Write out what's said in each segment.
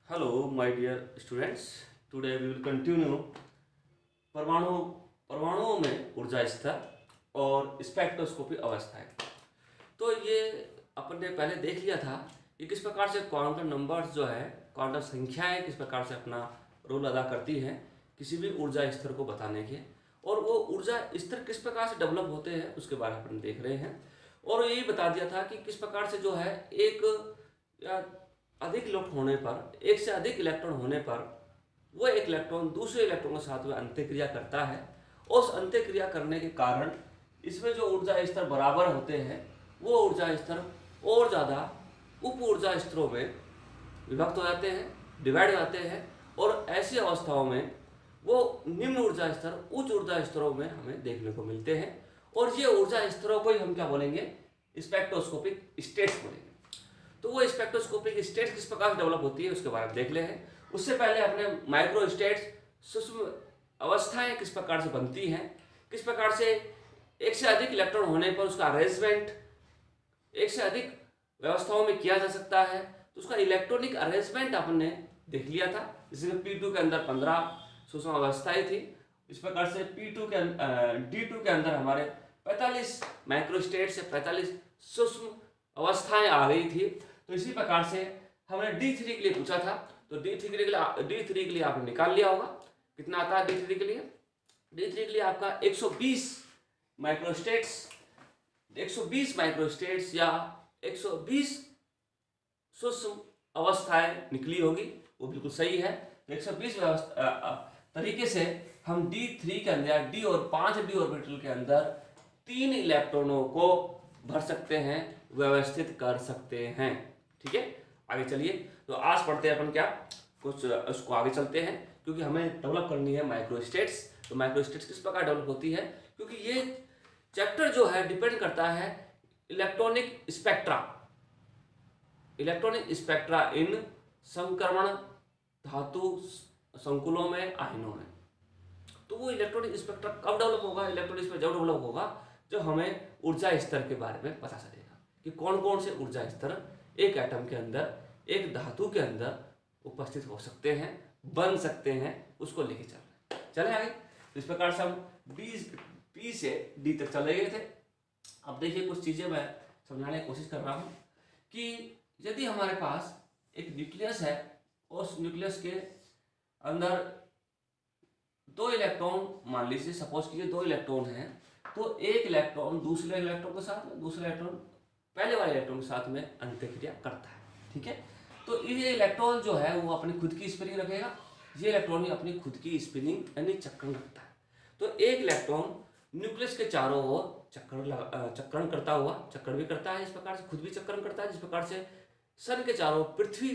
Hello, my dear students. Today we will continue परमाणु परमाणुओं में ऊर्जा स्तर और स्पेक्ट्रोस्कोपी अवस्थाएं। तो ये अपन ने पहले देख लिया था कि किस प्रकार से क्वांटम नंबर्स जो है, क्वांटम संख्याएं किस प्रकार से अपना रोल अदा करती हैं किसी भी ऊर्जा स्तर को बताने के, और वो ऊर्जा स्तर किस प्रकार से डेवलप होते हैं उसके बारे में अपन देख रहे हैं। और यही बता दिया था कि किस प्रकार से जो है एक या अधिक इलेक्ट्रॉन होने पर, एक से अधिक इलेक्ट्रॉन होने पर वो एक इलेक्ट्रॉन दूसरे इलेक्ट्रॉन के साथ में अंत्यक्रिया करता है, और उस अंत्यक्रिया करने के कारण इसमें जो ऊर्जा स्तर बराबर होते हैं वो ऊर्जा स्तर और ज़्यादा उप ऊर्जा स्तरों में विभक्त हो जाते हैं, डिवाइड हो जाते हैं, और ऐसी अवस्थाओं में वो निम्न ऊर्जा स्तर उच्च ऊर्जा स्तरों में हमें देखने को मिलते हैं। और ये ऊर्जा स्तरों को ही हम क्या बोलेंगे, स्पेक्ट्रोस्कोपिक स्टेट्स बोलेंगे। तो वो स्पेक्ट्रोस्कोपिक स्टेट्स किस प्रकार से डेवलप होती है उसके बारे में देख ले हैं। उससे पहले अपने माइक्रो स्टेट्स, सूक्ष्म अवस्थाएं किस प्रकार से बनती हैं, किस प्रकार से एक से अधिक इलेक्ट्रॉन होने पर उसका अरेंजमेंट एक से अधिक व्यवस्थाओं में किया जा सकता है, तो उसका इलेक्ट्रॉनिक अरेंजमेंट आपने देख लिया था। जिसमें P2 के अंदर 15 सूक्ष्म अवस्थाएं थी। इस प्रकार से D2 के अंदर हमारे 45 माइक्रो स्टेट से 45 सूक्ष्म अवस्थाएं आ गई थी। तो इसी प्रकार से हमने D3 के लिए पूछा था, तो D3 के लिए आपने निकाल लिया होगा कितना आता है D3 के लिए। D3 के लिए आपका 120 माइक्रोस्टेट्स या 120 सूक्ष्म अवस्थाएं निकली होगी, वो बिल्कुल सही है। तो 120 तरीके से हम D3 के अंदर D और 5d ऑर्बिटल के अंदर 3 इलेक्ट्रॉनों को भर सकते हैं, व्यवस्थित कर सकते हैं। ठीक है, आगे चलिए। तो आज पढ़ते हैं अपन क्या कुछ, उसको आगे चलते हैं, क्योंकि हमें डेवलप करनी है माइक्रोस्टेट्स। तो माइक्रोस्टेट्स किस प्रकार डेवलप होती है, क्योंकि ये चैप्टर जो है डिपेंड करता है इलेक्ट्रॉनिक स्पेक्ट्रा इन संक्रमण धातु संकुलों में, आयनों में। तो वो इलेक्ट्रॉनिक स्पेक्ट्रा कब डेवलप होगा, इलेक्ट्रॉनिक स्पेक्ट्रा जब डेवलप होगा जब हमें ऊर्जा स्तर के बारे में पता चलेगा कि कौन कौन से ऊर्जा स्तर एक एटम के अंदर, एक धातु के अंदर उपस्थित हो सकते हैं, बन सकते हैं, उसको लेके चल रहे हैं। चले आगे। तो इस प्रकार से हम P से D तक चले गए थे। अब देखिए कुछ चीजें मैं समझाने की कोशिश कर रहा हूं कि यदि हमारे पास एक न्यूक्लियस है और उस न्यूक्लियस के अंदर 2 इलेक्ट्रॉन, मान लीजिए सपोज कीजिए 2 इलेक्ट्रॉन हैं, तो एक इलेक्ट्रॉन दूसरे इलेक्ट्रॉन के साथ में, दूसरा इलेक्ट्रॉन पहले वाले इलेक्ट्रॉन के साथ में अंत्यक्रिया करता है। ठीक है, तो ये इलेक्ट्रॉन जो है वो अपनी खुद की स्पिनिंग रखेगा, ये इलेक्ट्रॉन ही अपनी खुद की स्पिनिंग यानी चक्रण रखता है। तो एक इलेक्ट्रॉन न्यूक्लियस के चारों ओर चक्रण करता हुआ, चक्रण भी करता है, इस प्रकार से खुद भी चक्रण करता है, जिस प्रकार से सन के चारों पृथ्वी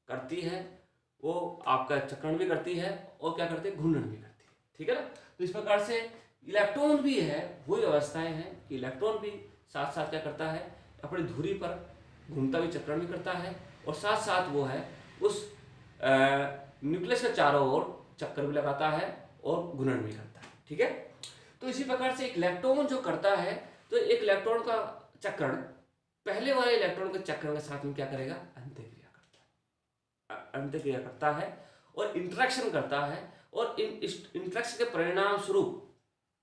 करती है, वो आपका चक्रण भी करती है और क्या करती है, घूर्णन भी करती है। ठीक है ना। तो इस प्रकार से इलेक्ट्रॉन भी है, वही व्यवस्थाएं हैं कि इलेक्ट्रॉन भी साथ साथ क्या करता है, अपनी धुरी पर घूमता भी चक्रण भी करता है, और साथ साथ वो है उस न्यूक्लियस के चारों ओर चक्कर भी लगाता है और घूर्णन भी करता है। ठीक है, तो इसी प्रकार से एक इलेक्ट्रॉन जो करता है, तो एक इलेक्ट्रॉन का चक्रण पहले वाले इलेक्ट्रॉन के चक्रण के साथ में क्या करेगा, अंत्यक्रिया करता है और इंटरेक्शन करता है। और इंटरेक्शन के परिणाम स्वरूप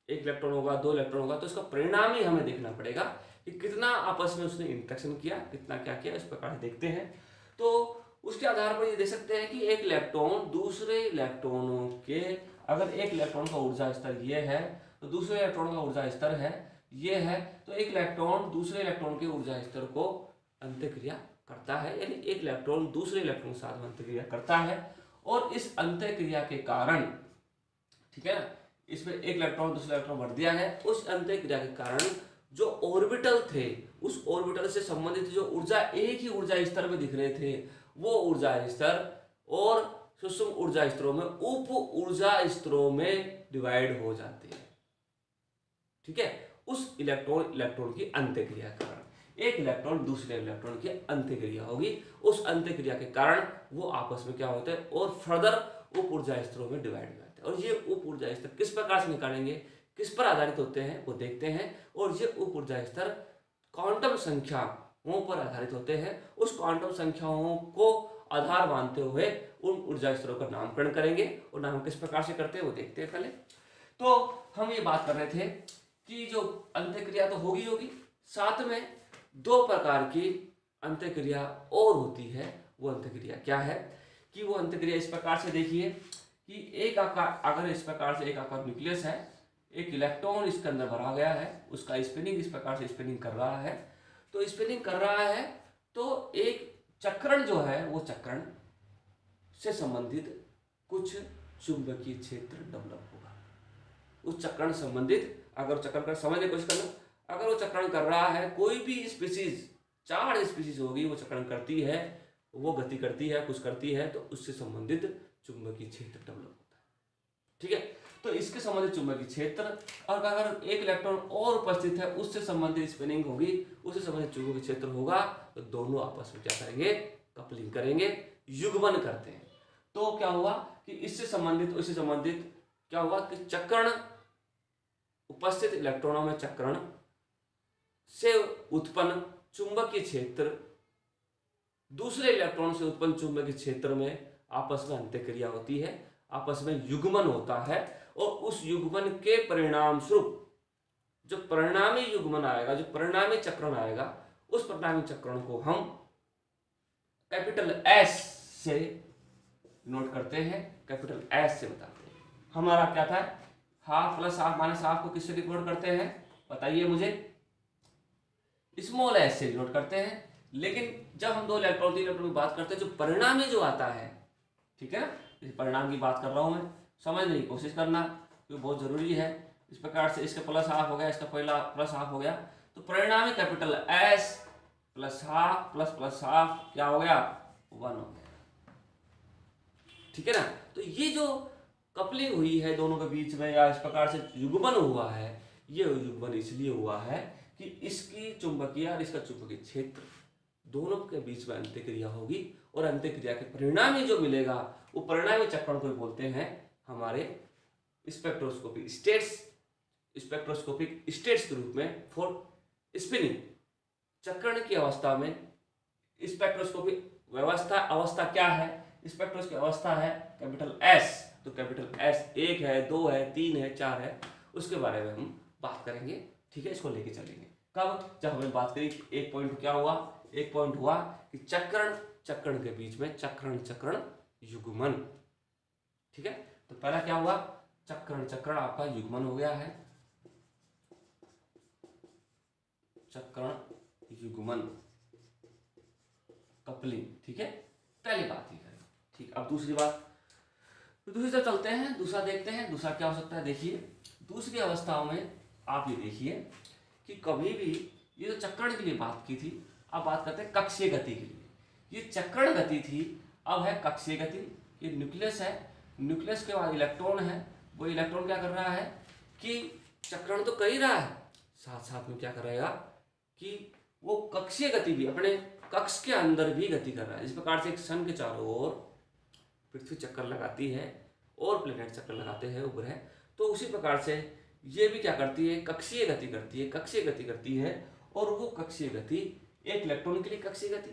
एक इलेक्ट्रॉन होगा, 2 इलेक्ट्रॉन होगा, तो इसका परिणाम ही हमें देखना पड़ेगा कि कितना आपस में उसने इंटरेक्शन किया, कितना क्या किया, इस प्रकार से देखते हैं। तो उसके आधार पर ये देख सकते हैं कि एक इलेक्ट्रॉन दूसरे इलेक्ट्रॉनों के, अगर एक इलेक्ट्रॉन का ऊर्जा स्तर ये है तो दूसरे इलेक्ट्रॉन का ऊर्जा स्तर है ये है, तो एक इलेक्ट्रॉन दूसरे इलेक्ट्रॉन के ऊर्जा स्तर को अंत्यक्रिया करता है, यानी एक इलेक्ट्रॉन दूसरे इलेक्ट्रॉन के साथ अंत्यक्रिया करता है। और इस अंत्यक्रिया के कारण, ठीक है ना, इसमें एक इलेक्ट्रॉन दूसरा इलेक्ट्रॉन भर दिया है, उस अंत्यक्रिया के कारण जो ऑर्बिटल थे, उस ऑर्बिटल से संबंधित जो ऊर्जा एक ही ऊर्जा स्तर में दिख रहे थे, वो ऊर्जा स्तर और सूक्ष्म ऊर्जा स्तरों में, उप ऊर्जा स्तरों में डिवाइड हो जाते हैं। ठीक है, उस इलेक्ट्रॉन की अंत्यक्रिया के कारण एक इलेक्ट्रॉन दूसरे इलेक्ट्रॉन की अंत्यक्रिया होगी, उस अंत्यक्रिया के कारण वो आपस में क्या होता है और फर्दर उप ऊर्जा स्तरों में डिवाइड हो जाते हैं। और ये उप ऊर्जा स्तर किस प्रकार से निकालेंगे, किस पर आधारित होते हैं वो देखते हैं। और ये उप ऊर्जा स्तर क्वांटम संख्याओं पर आधारित होते हैं। उस क्वांटम संख्याओं को आधार मानते हुए उन ऊर्जा स्तरों का नामकरण करेंगे, और नाम किस प्रकार से करते हैं वो देखते हैं पहले। तो हम ये बात कर रहे थे कि जो अंत्यक्रिया तो होगी होगी, साथ में दो प्रकार की अंत्यक्रिया और होती है। वो अंत्यक्रिया क्या है कि वो अंत्यक्रिया इस प्रकार से देखिए कि एक आकार, अगर इस प्रकार से एक आकार न्यूक्लियस है, एक इलेक्ट्रॉन इसके अंदर भरा गया है, उसका स्पिनिंग इस प्रकार से स्पिनिंग कर रहा है, तो स्पिनिंग कर रहा है तो एक चक्रण जो है वो चक्रण से संबंधित कुछ चुंबकीय क्षेत्र डेवलप होगा। उस चक्रण संबंधित, अगर चक्रण कर समझने की कोशिश करना, अगर वो चक्रण कर रहा है, कोई भी स्पीसीज, 4 स्पीसीज होगी वो चक्रण करती है, वो गति करती है, कुछ करती है, तो उससे संबंधित चुंबकीय क्षेत्र डेवलप होता है। ठीक है, तो इसके संबंधित चुंबकीय क्षेत्र, और अगर एक इलेक्ट्रॉन और उपस्थित है उससे संबंधित स्पिनिंग होगी, उससे संबंधित चुंबकीय क्षेत्र होगा, तो दोनों आपस में क्या करेंगे, कपलिंग करेंगे, युग्मन करते हैं। तो क्या हुआ कि इससे संबंधित उससे संबंधित क्या हुआ कि चक्रण, उपस्थित इलेक्ट्रॉनों में चक्रण से उत्पन्न चुंबकीय क्षेत्र दूसरे इलेक्ट्रॉन से उत्पन्न चुंबकीय क्षेत्र में आपस में अंत्यक्रिया होती है, आपस में युग्मन होता है, और उस युग्मन के परिणाम स्वरूप जो परिणामी युग्मन आएगा, जो परिणामी चक्रण आएगा, उस परिणामी चक्रण को हम कैपिटल एस से नोट करते हैं, कैपिटल एस से बताते हैं। हमारा क्या था, half plus half minus half को किससे डिनोट करते हैं बताइए मुझे, स्मॉल एस से डिनोट करते हैं। लेकिन जब हम दो इलेक्ट्रॉन तीन इलेक्ट्रॉन की बात करते हैं, जो परिणामी जो आता है, ठीक है ना, इस परिणाम की बात कर रहा हूं मैं, समझने की कोशिश करना क्योंकि बहुत जरूरी है। इस प्रकार से इसका प्लस हाफ हो गया, इसका पहला प्लस हाफ हो गया, तो परिणामी capital S plus half plus plus half क्या हो गया, 1 हो गया। ठीक है ना, तो ये जो कपलिंग हुई है दोनों के बीच में, या इस प्रकार से युग्मन हुआ है, ये युग्मन इसलिए हुआ है कि इसकी चुंबकीय और इसका चुंबकीय क्षेत्र दोनों के बीच में अंत्यक्रिया होगी, और अंत्यक्रिया के परिणामी जो मिलेगा वो परिणामी चक्रण को बोलते हैं हमारे स्पेक्ट्रोस्कोपिक स्टेट्स, स्पेक्ट्रोस्कोपिक स्टेट्स के रूप में। फॉर स्पिनिंग, चक्रण की अवस्था में स्पेक्ट्रोस्कोपिक व्यवस्था, अवस्था क्या है, स्पेक्ट्रोस्कोपिक की अवस्था है कैपिटल एस, तो कैपिटल एस 1 है, 2 है, 3 है, 4 है, उसके बारे में हम बात करेंगे। ठीक है, इसको लेके चलेंगे कब, जब हमने बात करी एक पॉइंट क्या हुआ, एक पॉइंट हुआ कि चक्रण चक्रण के बीच में चक्रण चक्रण युग्मन। ठीक है, तो पहला क्या हुआ, चक्रण चक्रण आपका युग्मन हो गया है, चक्रण युग्मन कपलिंग। ठीक है, पहली बात ये करें। ठीक, अब दूसरी बात, तो दूसरी तरफ चलते हैं, दूसरा देखते हैं, दूसरा क्या हो सकता है। देखिए दूसरी अवस्थाओं में आप ये देखिए कि कभी भी ये जो चक्रण के लिए बात की थी, अब बात करते हैं कक्षीय गति के लिए। ये चक्रण गति थी, अब है कक्षीय गति। ये न्यूक्लियस है, न्यूक्लियस के बाद इलेक्ट्रॉन है, वो इलेक्ट्रॉन क्या कर रहा है कि चक्रण तो कर ही रहा है, साथ साथ में क्या करेगा कि वो कक्षीय गति भी अपने कक्ष के अंदर भी गति कर रहा है। इस प्रकार से एक सन के चारों ओर पृथ्वी चक्कर लगाती है और प्लेनेट चक्कर लगाते हैं उपग्रह, तो उसी प्रकार से ये भी क्या करती है, कक्षीय गति करती है, कक्षीय गति करती है। और वो कक्षीय गति एक इलेक्ट्रॉन के लिए कक्षीय गति,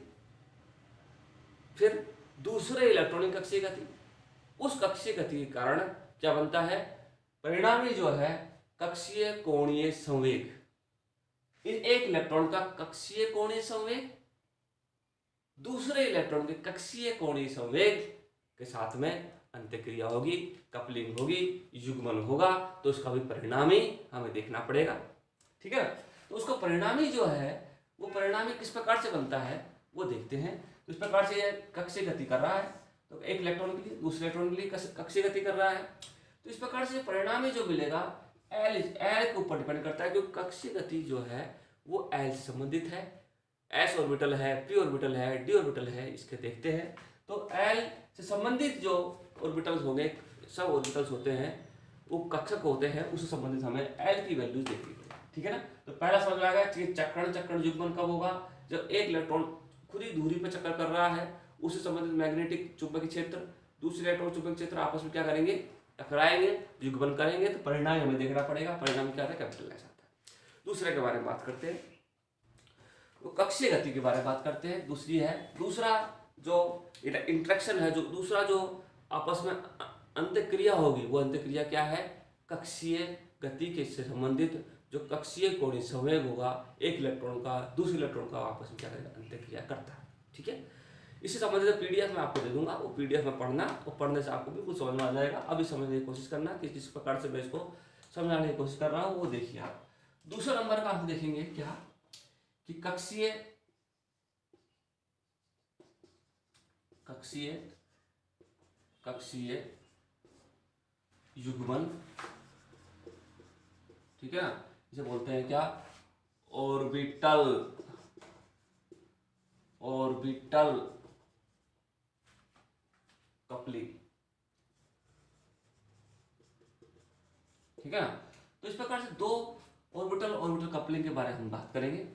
फिर दूसरे इलेक्ट्रॉन की कक्षीय गति, उस कक्षीय गति के कारण क्या बनता है, परिणामी जो है कक्षीय कोणीय संवेग। एक इलेक्ट्रॉन का कक्षीय कोणीय संवेग दूसरे इलेक्ट्रॉन के कक्षीय कोणीय संवेग के साथ में अंत्यक्रिया होगी, कपलिंग होगी, युग्मन होगा, तो उसका भी परिणामी हमें देखना पड़ेगा। ठीक है, तो उसका परिणामी जो है वो परिणामी किस प्रकार से बनता है वो देखते हैं। तो इस प्रकार से कक्षीय गति कर रहा है, तो एक इलेक्ट्रॉन के लिए दूसरे इलेक्ट्रॉन के लिए कक्षीय गति कर रहा है, तो इस प्रकार से परिणामी जो मिलेगा एल के ऊपर डिपेंड करता है, क्योंकि कक्षीय गति जो है वो एल से संबंधित है। एस ऑर्बिटल है, पी ऑर्बिटल है, डी ऑर्बिटल है, इसके देखते हैं। तो एल से संबंधित जो ऑर्बिटल्स होंगे, सब ऑर्बिटल्स होते हैं वो कक्षक होते हैं, उससे संबंधित हमें एल की वैल्यूज देखनी पड़ेगी। ठीक है ना, तो पहला समझ में आ गया कि चक्रण चक्रण युग्मन कब होगा, जब एक इलेक्ट्रॉन खुद ही दूरी पर चक्कर कर रहा है, उससे संबंधित मैग्नेटिक चुंबकीय क्षेत्र दूसरे इलेक्ट्रॉन चुंबकीय क्षेत्र आपस में क्या करेंगे, टकराएंगे, युग्मन करेंगे, तो परिणाम हमें देखना पड़ेगा। परिणाम क्या आता है, कैपिटल एस आता है। दूसरे के बारे में बात करते हैं, तो कक्षीय गति के बारे में बात करते हैं। दूसरी है, दूसरा जो इंटरेक्शन है, जो दूसरा जो आपस में अंतःक्रिया होगी, वो अंतःक्रिया क्या है, कक्षीय गति के से संबंधित जो कक्षीय कोणीय संवेग होगा एक इलेक्ट्रॉन का दूसरे इलेक्ट्रॉन का आपस में क्या करेगा, अंतःक्रिया करता है। ठीक है, इससे संबंधित पीडीएफ मैं आपको दे दूंगा, वो पीडीएफ में पढ़ना और पढ़ने से आपको बिल्कुल समझ में आ जाएगा। अभी समझने की कोशिश करना कि किस प्रकार से मैं इसको समझाने की कोशिश कर रहा हूँ, वो देखिए आप। दूसरा नंबर का हम देखेंगे क्या कि कक्षीय युग्मन, ठीक है ना, इसे बोलते हैं क्या, ऑर्बिटल कपलिंग। ठीक है ना, तो इस प्रकार से दो ऑर्बिटल कपलिंग के बारे में हम बात करेंगे।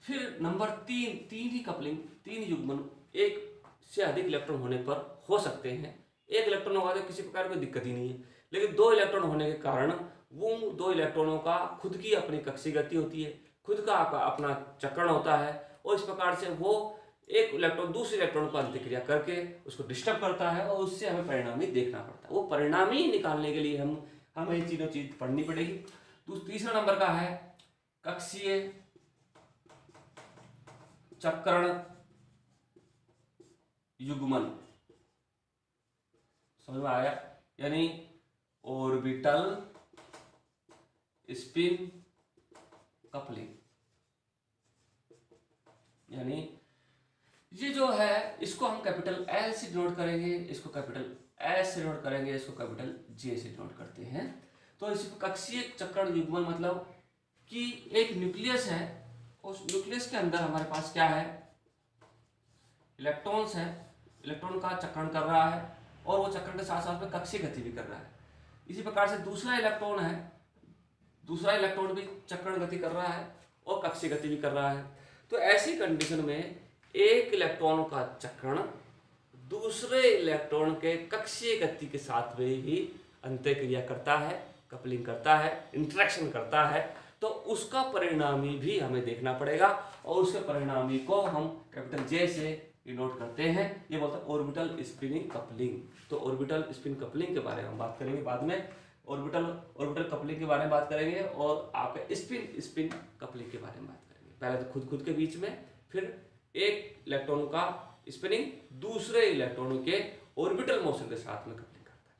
फिर नंबर 3 ही कपलिंग, 3 युग्मन एक से अधिक इलेक्ट्रॉन होने पर हो सकते हैं। एक इलेक्ट्रॉन होगा तो किसी प्रकार की दिक्कत ही नहीं है, लेकिन 2 इलेक्ट्रॉन होने के कारण वो 2 इलेक्ट्रॉनों का खुद की अपनी कक्षीय गति होती है, खुद का अपना चक्रण होता है, और इस प्रकार से वो एक इलेक्ट्रॉन दूसरे इलेक्ट्रॉन को अंतःक्रिया करके उसको डिस्टर्ब करता है, और उससे हमें परिणामी देखना पड़ता है। वो परिणामी निकालने के लिए हमें ये तीनों चीज पढ़नी पड़ेगी। तीसरा नंबर का है कक्षीय चक्रण युग्मन, समझ में आया, यानी ऑर्बिटल स्पिन कपलिंग। यानी ये जो है इसको हम कैपिटल एल से डिनोट करेंगे, इसको कैपिटल एस से डिनोट करेंगे, इसको कैपिटल जे से डिनोट करते हैं। तो इस कक्षीय चक्रण युग्मन मतलब कि एक न्यूक्लियस है, उस न्यूक्लियस के अंदर हमारे पास क्या है, इलेक्ट्रॉन्स है, इलेक्ट्रॉन का चक्रण कर रहा है और वो चक्रण के साथ साथ में कक्षीय गति भी कर रहा है। इसी प्रकार से दूसरा इलेक्ट्रॉन भी चक्रण गति कर रहा है और कक्षीय गति भी कर रहा है। तो ऐसी कंडीशन में एक इलेक्ट्रॉन का चक्रण दूसरे इलेक्ट्रॉन के कक्षीय गति के साथ में ही अंतःक्रिया करता है, कपलिंग करता है, इंटरेक्शन करता है, तो उसका परिणामी भी हमें देखना पड़ेगा, और उसके परिणामी को हम कैपिटल जे से डिनोट करते हैं। ये बोलते हैं ऑर्बिटल स्पिनिंग कपलिंग। तो ऑर्बिटल स्पिन कपलिंग के बारे में हम बात करेंगे बाद में, ऑर्बिटल कपलिंग के बारे में बात करेंगे, और आपके स्पिन कपलिंग के बारे में बात करेंगे। पहले तो खुद के बीच में, फिर एक इलेक्ट्रॉन का स्पिनिंग दूसरे इलेक्ट्रॉनों के ऑर्बिटल मोशन के साथ में कपलिंग करता है।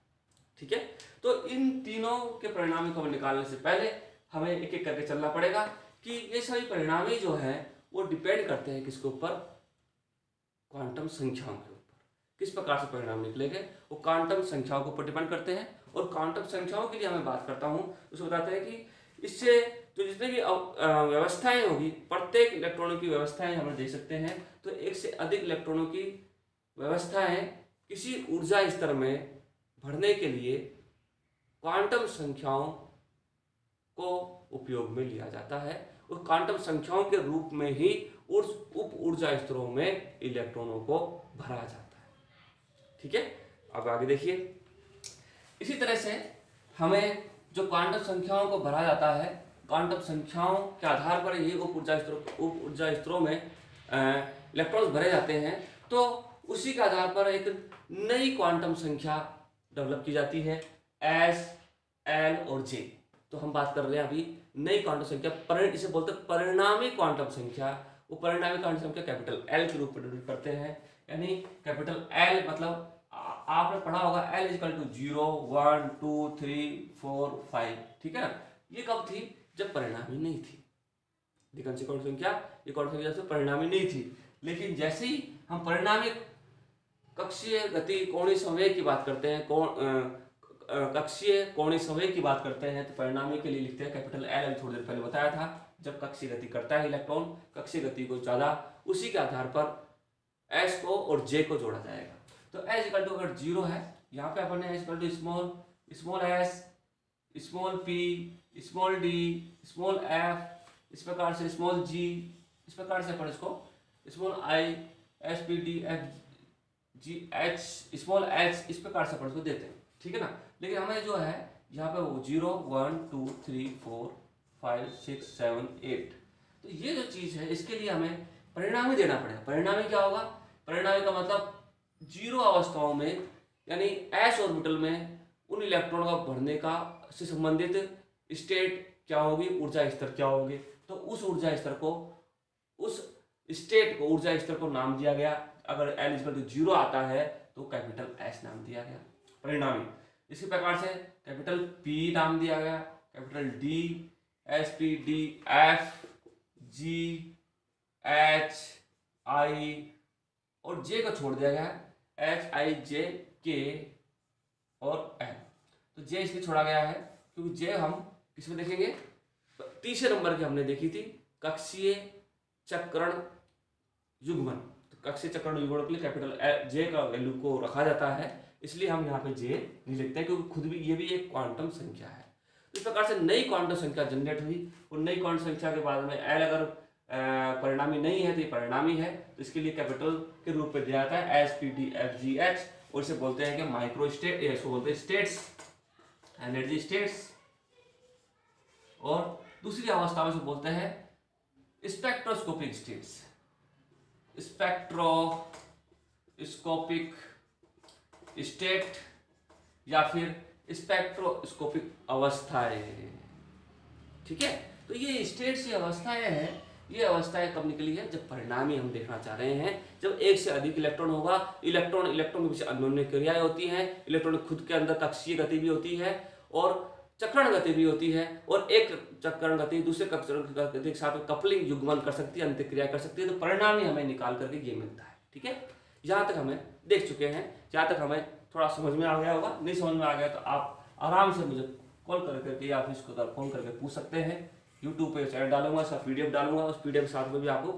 ठीक है, तो इन तीनों के परिणामी को निकालने से पहले हमें एक एक करके चलना पड़ेगा कि ये सभी परिणामी जो है वो डिपेंड करते हैं किसके ऊपर, क्वांटम संख्याओं के ऊपर। किस प्रकार से परिणाम निकलेंगे वो क्वांटम संख्याओं के ऊपर डिपेंड करते हैं। और क्वांटम संख्याओं के लिए हमें बात करता हूँ, उसको बताते हैं कि इससे जो जितने भी व्यवस्थाएं होगी, प्रत्येक इलेक्ट्रॉनों की व्यवस्थाएं हम देख सकते हैं। तो एक से अधिक इलेक्ट्रॉनों की व्यवस्थाएं किसी ऊर्जा स्तर में भरने के लिए क्वांटम संख्याओं को उपयोग में लिया जाता है, और क्वांटम संख्याओं के रूप में ही उप ऊर्जा स्तरों में इलेक्ट्रॉनों को भरा जाता है। ठीक है, अब आगे देखिए। इसी तरह से हमें जो क्वांटम संख्याओं को भरा जाता है, क्वांटम संख्याओं के आधार पर ही उप ऊर्जा स्तरों में इलेक्ट्रॉन्स भरे जाते हैं। तो उसी के आधार पर एक नई क्वांटम संख्या डेवलप की जाती है, एस, एल और जे। तो हम बात कर रहे हैं अभी नई क्वांटम संख्या, इसे बोलते हैं परिणामी क्वांटम संख्या। वो परिणामी क्वांटम संख्या कैपिटल एल के रूप में डिनोट करते हैं। यानी कैपिटल एल मतलब आपने पढ़ा होगा L इक्वल टू 0, 1, 2, 3, 4, 5। ठीक है ना, ये कब थी, जब परिणामी नहीं थी। कौन सी क्वांटम संख्या, ये क्वांटम संख्या जब परिणामी नहीं थी। लेकिन जैसे ही हम परिणामी कक्षीय गति कोणीय संवेग की बात करते हैं, कक्षीय कोणीय संवेग की बात करते हैं, तो परिणामी के लिए लिखते हैं कैपिटल एल। थोड़ी देर पहले बताया था, जब कक्षीय गति करता है इलेक्ट्रॉन, कक्षीय गति को ज्यादा, उसी के आधार पर एस को और जे को जोड़ा जाएगा। तो एस इक्वल टू अगर 0 है, यहाँ पे अपन ने S equal to small s, small p, small d, small f, इस प्रकार से स्मॉल जी, इस प्रकार से अपन इसको small I, S P D F G H, small H, इस प्रकार से अपन इसको देते हैं। ठीक है ना, लेकिन हमें जो है यहाँ पे वो 0, 1, 2, 3, 4, 5, 6, 7, 8, तो ये जो चीज है इसके लिए हमें परिणामी देना पड़ेगा। परिणामी क्या होगा परिणामी का मतलब जीरो अवस्थाओं में, यानी एस ऑर्बिटल में उन इलेक्ट्रॉन का बढ़ने का से संबंधित स्टेट क्या होगी, ऊर्जा स्तर क्या होगी। तो उस ऊर्जा स्तर को, उस स्टेट को, ऊर्जा स्तर को नाम दिया गया। अगर L = 0 आता है तो कैपिटल S नाम दिया गया परिणामी। इसी प्रकार से कैपिटल P नाम दिया गया, capital D, SP, D, F, G, H, I और J को छोड़ दिया गया है, H, I, J, K और L। तो J इसलिए छोड़ा गया है क्योंकि J हम किसमें देखेंगे, तीसरे नंबर की हमने देखी थी, कक्षीय चक्रण युग्मन। तो कक्षीय चक्रण युग्मन के लिए कैपिटल J का वैल्यू को रखा जाता है, इसलिए हम यहाँ पे J नहीं लिखते हैं क्योंकि खुद भी ये भी एक क्वांटम संख्या है। इस प्रकार से नई क्वांटम संख्या जनरेट हुई और नई क्वांटम संख्या के बाद में L अगर परिणामी नहीं है तो ये परिणामी है, तो इसके लिए कैपिटल के रूप में दिया जाता है SPDFGH और इसे बोलते हैं कि माइक्रो स्टेट, इसको बोलते हैं स्टेट्स, एनर्जी स्टेट्स। और दूसरी अवस्था में से बोलते हैं स्पेक्ट्रोस्कोपिक स्टेट्स, स्पेक्ट्रोस्कोपिक स्टेट या फिर स्पेक्ट्रोस्कोपिक अवस्थाएं। ठीक है, तो ये स्टेट्स की अवस्थाएं हैं। ये अवस्थाएं कब निकली है, जब परिणामी हम देखना चाह रहे हैं, जब एक से अधिक इलेक्ट्रॉन होगा, इलेक्ट्रॉन के बीच अन्योन्य क्रियाएं होती हैं, इलेक्ट्रॉन खुद के अंदर कक्षीय गति भी होती है और चक्रण गति भी होती है, और एक चक्रण गति दूसरे चक्रण गति के साथ कपलिंग युग्मन कर सकती है, अंतःक्रिया कर सकती है, तो परिणामी हमें निकाल करके ये मिलता है। ठीक है, यहाँ तक हमें देख चुके हैं, जहाँ तक हमें थोड़ा समझ में आ गया होगा। नहीं समझ में आ गया तो आप आराम से मुझे कॉल करके या फिर इसको फोन करके पूछ सकते हैं। यूट्यूब पे चैनल डालूंगा, सब PDF डालूंगा, उस PDF के साथ में भी आपको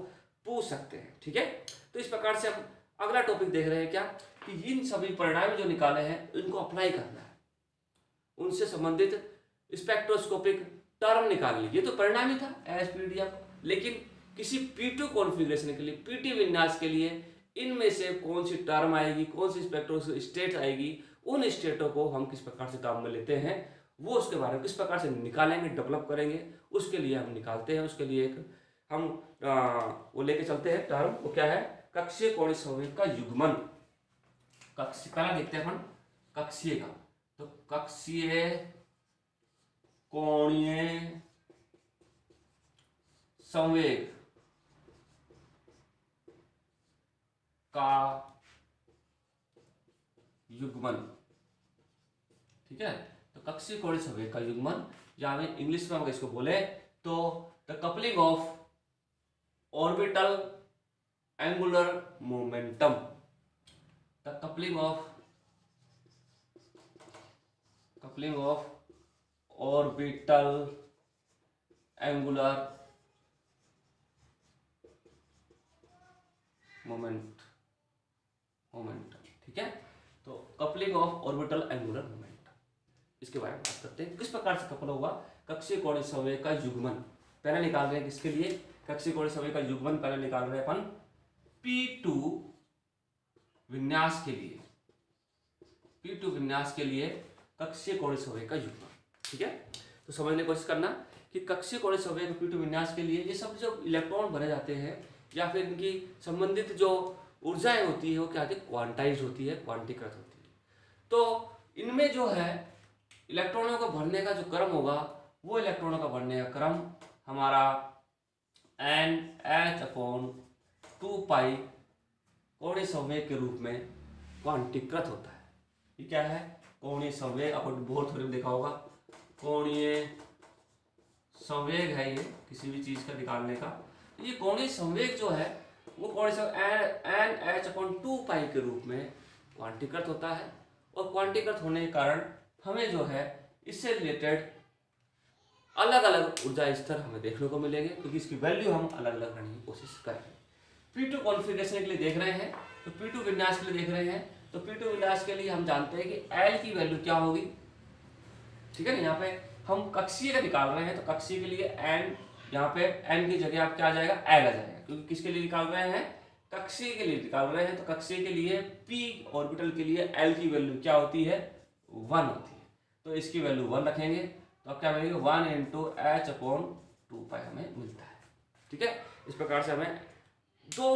पूछ सकते हैं। ठीक है, तो इस प्रकार से हम अगला टॉपिक देख रहे हैं क्या, कि इन सभी परिणाम जो निकाले हैं इनको अप्लाई करना है, उनसे संबंधित स्पेक्ट्रोस्कोपिक टर्म निकाल ली। ये तो परिणामी था SPDF, लेकिन किसी P2 कॉन्फ़िगरेशन के लिए, PT विन्यास के लिए इनमें से कौन सी टर्म आएगी, कौन सी स्पेक्ट्रो स्टेट आएगी, उन स्टेटों को हम किस प्रकार से काम में लेते हैं, वो उसके बारे में किस प्रकार से निकालेंगे, डेवलप करेंगे, उसके लिए हम निकालते हैं। उसके लिए एक हम वो लेके चलते हैं टर्म, वो क्या है, कक्षीय कोणीय संवेग का युग्मन। पहला देखते हैं अपन कक्षीय का, तो कक्षीय कोणीय संवेग का युग्मन। ठीक है, तो कक्षीय कोणीय संवेग का युग्मन, या हमें इंग्लिश में अगर इसको बोले तो the coupling of orbital angular momentum, the coupling of orbital angular momentum. ठीक है, तो coupling of orbital angular momentum, इसके बारे में बात करते हैं। किस प्रकार से कपल होगा कक्षीय कोणीय संवेग का युग्मन। पहले निकाल रहे हैं किसके लिए, कक्षीय कोणीय संवेग का युग्मन पहले निकाल रहे हैं अपन P2 विन्यास के लिए, P2 विन्यास के लिए कक्षीय कोणीय संवेग का युग्मन। ठीक है, तो समझने की कोशिश करना कि कक्षीय कोणीय संवेग P2 विन्यास के लिए ये सब जो इलेक्ट्रॉन भरे जाते हैं या फिर इनकी संबंधित जो ऊर्जाएं होती है वो क्या होती है, क्वांटाइज होती है, क्वांटीकृत होती है। तो इनमें जो है इलेक्ट्रॉनों को भरने का जो क्रम होगा, वो इलेक्ट्रॉनों का भरने का क्रम हमारा NH/2π कोणीय संवेग के रूप में क्वांटीकृत होता है। ये क्या है, कोणीय संवेग, अपन बोर थ्योरम देखा होगा, कोणीय संवेग है ये किसी भी चीज का निकालने का। ये कोणीय संवेग जो है वो कोणीय संवेग NH/2π के रूप में क्वांटीकृत होता है, और क्वांटीकृत होने के कारण हमें जो है इससे रिलेटेड अलग अलग ऊर्जा स्तर हमें देखने को मिलेंगे, क्योंकि इसकी वैल्यू हम अलग अलग करने की कोशिश करेंगे। P2 कॉन्फ़िगरेशन के लिए देख रहे हैं, तो P2 विन्यास के लिए देख रहे हैं, तो P2 विन्यास के लिए हम जानते हैं कि L की वैल्यू क्या होगी। ठीक है ना, यहाँ पे हम कक्षीय का निकाल रहे हैं, तो कक्षीय के लिए N, यहाँ पे N की जगह आप क्या आ जाएगा, L आ जाएगा, क्योंकि किसके लिए निकाल रहे हैं, कक्षीय के लिए निकाल रहे हैं। तो कक्षीय के लिए P ऑर्बिटल के लिए L की वैल्यू क्या होती है, 1 होती है, तो इसकी वैल्यू 1 रखेंगे, तो अब क्या मिलेगा, 1 × H/2π हमें मिलता है। ठीक है, इस प्रकार से हमें दो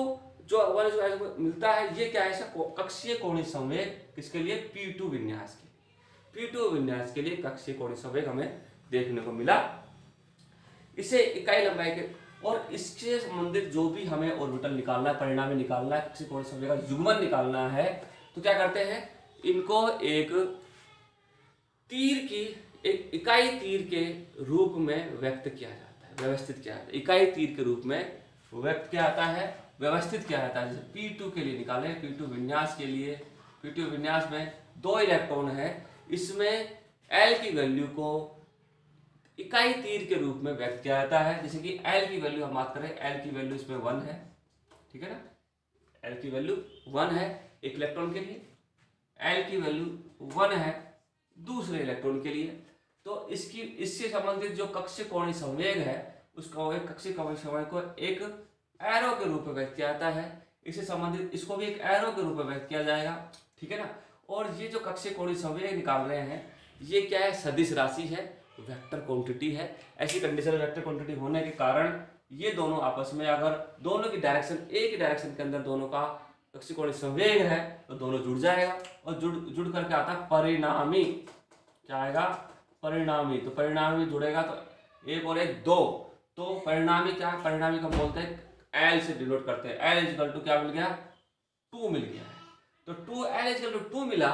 जो 1:2 मिलता है, ये क्या है, कक्षीय कोणीय संवेग किसके लिए, P2 विन्यास के लिए। P2 विन्यास के लिए कक्षीय कोणीय संवेग हमें देखने को मिला। इसे इकाई लंबाई के और इससे संबंधित जो भी हमें ऑर्बिटल निकालना है, परिणामी निकालना है, कक्षीय कोणीय संवेग का युग्मन निकालना है, तो क्या करते हैं, इनको एक तीर की, एक इकाई तीर के रूप में व्यक्त किया जाता है, व्यवस्थित किया जाता है। इकाई तीर के रूप में व्यक्त किया जाता है, व्यवस्थित किया जाता है। जैसे P2 के लिए निकालें, P2 विन्यास के लिए, P2 विन्यास में 2 इलेक्ट्रॉन है, इसमें L की वैल्यू को इकाई तीर के रूप में व्यक्त किया जाता है। जैसे कि L की वैल्यू हम बात करें, L की वैल्यू इसमें 1 है, ठीक है ना, L की वैल्यू 1 है एक इलेक्ट्रॉन के लिए, L की वैल्यू 1 है दूसरे इलेक्ट्रॉन के लिए। तो इससे संबंधित जो कक्षीय कोणीय संवेग है, उसका एक कक्षीय कोणीय संवेग को एक एरो के रूप में व्यक्त किया जाता है। इससे संबंधित इसको भी एक एरो के रूप में व्यक्त किया जाएगा, ठीक है ना। और ये जो कक्षीय कोणीय संवेग निकाल रहे हैं, ये क्या है, सदिश राशि है, वेक्टर क्वांटिटी है। ऐसी कंडीशन वेक्टर क्वांटिटी होने के कारण ये दोनों आपस में, अगर दोनों की डायरेक्शन एक ही डायरेक्शन के अंदर दोनों का कक्षीय कोणीय संवेग है, तो दोनों जुड़ जाएगा और जुड़ करके आता है परिणामी। क्या आएगा, परिणामी। तो परिणामी जुड़ेगा तो 1 और 1 2, तो परिणामी क्या है, परिणामी को बोलते हैं L से डिनोट करते हैं। L इक्वल टू क्या मिल गया, 2 मिल गया है। तो L इक्वल टू 2 मिला,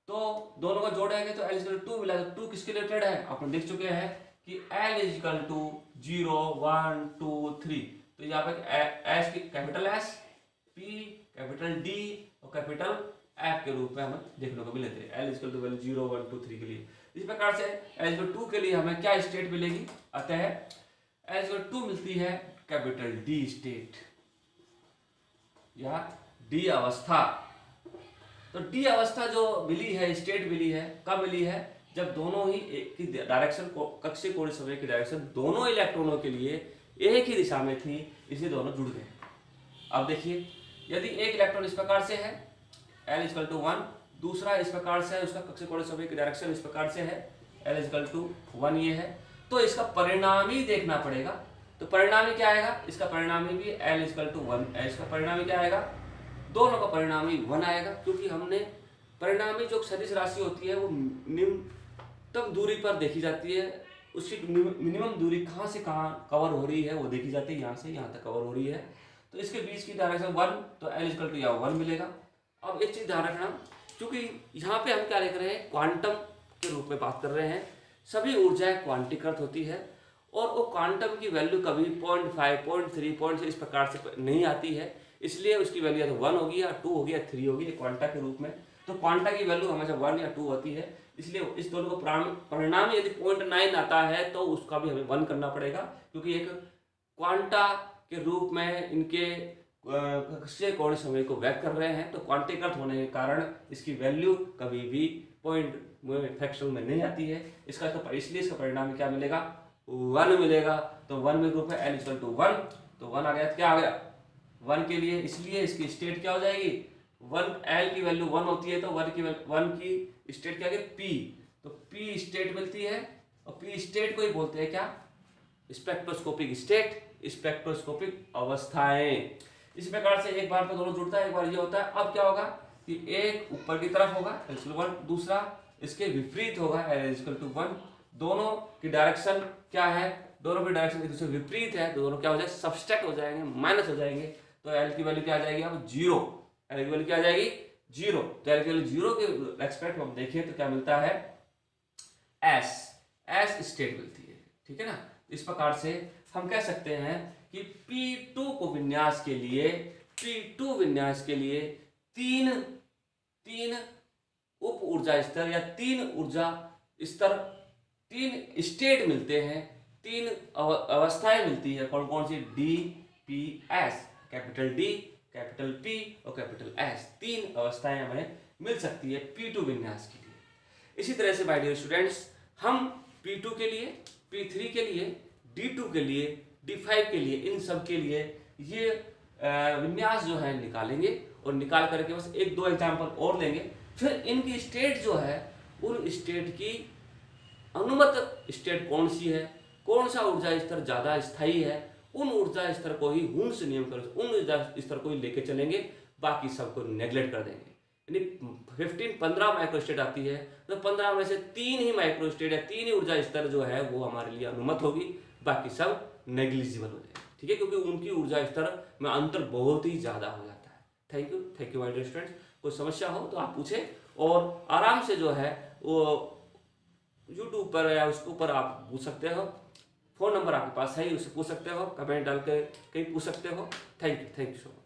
तो दोनों को जोड़ेंगे तो L इक्वल टू 2 मिला। तो 2 किसके रिलेटेड है, अपन देख चुके हैं कि L इक्वल टू 0 1 2 3। तो यहाँ पे एस की capital S, P capital D और कैपिटल F के रूप में हमें देखने को मिले थे। L इक्वल टू वैल्यू 0 1 2 3 के लिए। इस प्रकार से L इक्वल 2 के लिए हमें क्या स्टेट मिलेगी, अतः L इक्वल 2 मिलती है कैपिटल D स्टेट या D अवस्था। तो D अवस्था जो मिली है, स्टेट मिली है, कब मिली है, जब दोनों ही एक की डायरेक्शन, कक्षीय कोणीय संवेग की डायरेक्शन दोनों इलेक्ट्रॉनों के लिए एक ही दिशा में थी, इसलिए दोनों जुड़ गए। अब देखिए, यदि एक इलेक्ट्रॉन इस प्रकार से है, L इक्वल टू 1, दूसरा इस प्रकार से है, उसका कक्षीय कोणीय संवेग की डायरेक्शन इस प्रकार से है, L इक्वल टू 1 ये है, तो इसका परिणामी देखना पड़ेगा। तो परिणामी क्या आएगा, इसका परिणामी भी L इक्वल टू 1, इसका परिणामी क्या आएगा, दोनों का परिणामी 1 आएगा, क्योंकि हमने परिणामी जो सदिश राशि होती है वो निम्नतम दूरी पर देखी जाती है, उसकी मिनिमम दूरी कहाँ से कहाँ कवर हो रही है वो देखी जाती है, यहाँ से यहाँ तक कवर हो रही है। तो इसके बीच की डायरेक्शन 1, तो L इक्वल टू यहाँ 1 मिलेगा। अब एक चीज ध्यान रखना, क्योंकि यहाँ पे हम क्या लिख रहे हैं, क्वांटम के रूप में बात कर रहे हैं, सभी ऊर्जाएं क्वांटीकृत होती है और वो क्वांटम की वैल्यू कभी 0.5 0.3 0.6 इस प्रकार से नहीं आती है, इसलिए उसकी वैल्यू या तो 1 होगी या 2 होगी या 3 होगी क्वांटा के रूप में। तो क्वांटा की वैल्यू हमेशा 1 या 2 होती है, इसलिए इस दोनों को परिणाम यदि 0.9 आता है तो उसका भी हमें 1 करना पड़ेगा, क्योंकि एक क्वांटा के रूप में इनके कक्षीय कोणीय संवेग को व्यक्त कर रहे हैं। तो क्वांटीकृत होने के कारण इसकी वैल्यू कभी भी पॉइंट फ्रैक्शन में नहीं आती है, इसलिए इसका परिणाम क्या मिलेगा, 1 मिलेगा। तो 1 में ग्रुप है L इक्वल टू 1, तो 1 आ गया, क्या आ गया 1 के लिए, इसलिए इसकी स्टेट क्या हो जाएगी, 1 L की वैल्यू 1 होती है, तो 1 की स्टेट क्या है, P। तो P स्टेट मिलती है, और P स्टेट को ही बोलते हैं क्या, स्पेक्ट्रोस्कोपिक स्टेट, स्पेक्ट्रोस्कोपिक अवस्थाएं। इस प्रकार से एक बार तो दोनों जुड़ता है, एक बार ये होता है। अब क्या होगा कि एक ऊपर की तरफ होगा L इक्वल टू 1, दूसरा इसके विपरीत होगा L इक्वल टू 1। दोनों की डायरेक्शन क्या है, दोनों की डायरेक्शन एक दूसरे विपरीत है, तो दोनों क्या हो जाएंगे, सबस्ट्रैक्ट हो जाएंगे, माइनस हो जाएंगे। तो L की वैल्यू क्या आ जाएगी, अब 0, L की वैल्यू क्या आ जाएगी 0। तो L की वैल्यू 0 के रेस्पेक्ट में हम देखें तो क्या मिलता है, S स्टेट मिलती है, ठीक है ना। इस प्रकार से हम कह सकते हैं कि P2 को विन्यास के लिए, P2 विन्यास के लिए तीन उप ऊर्जा स्तर या 3 ऊर्जा स्तर, 3 स्टेट मिलते हैं, 3 अवस्थाएं मिलती है। कौन कौन सी, D P S, capital D capital P और कैपिटल S, 3 अवस्थाएं हमें मिल सकती है P2 विन्यास के लिए। इसी तरह से माय डियर स्टूडेंट्स, हम P2 के लिए, P3 के लिए, D2 के लिए, D5 के लिए, इन सब के लिए ये विन्यास जो है निकालेंगे, और निकाल करके बस 1-2 एग्जाम्पल और लेंगे। फिर इनकी स्टेट जो है, उन स्टेट की अनुमत स्टेट कौन सी है, कौन सा ऊर्जा स्तर ज़्यादा स्थायी है, उन ऊर्जा स्तर को ही हुंस नियम के अनुसार उन ऊर्जा स्तर को ही लेके चलेंगे, बाकी सबको नेग्लेक्ट कर देंगे। यानी 15 माइक्रो स्टेट आती है तो 15 में से 3 ही माइक्रो स्टेट या 3 ही ऊर्जा स्तर जो है वो हमारे लिए अनुमत होगी, बाकी सब नेग्लिजिबल हो जाएगा। ठीक है, क्योंकि उनकी ऊर्जा स्तर में अंतर बहुत ही ज़्यादा हो जाता है। Thank you my dear students. कोई समस्या हो तो आप पूछें और आराम से जो है वो यूट्यूब पर या उसके ऊपर आप पूछ सकते हो। फ़ोन नंबर आपके पास है ही, उससे पूछ सकते हो, कमेंट डाल के कहीं पूछ सकते हो। Thank you so much.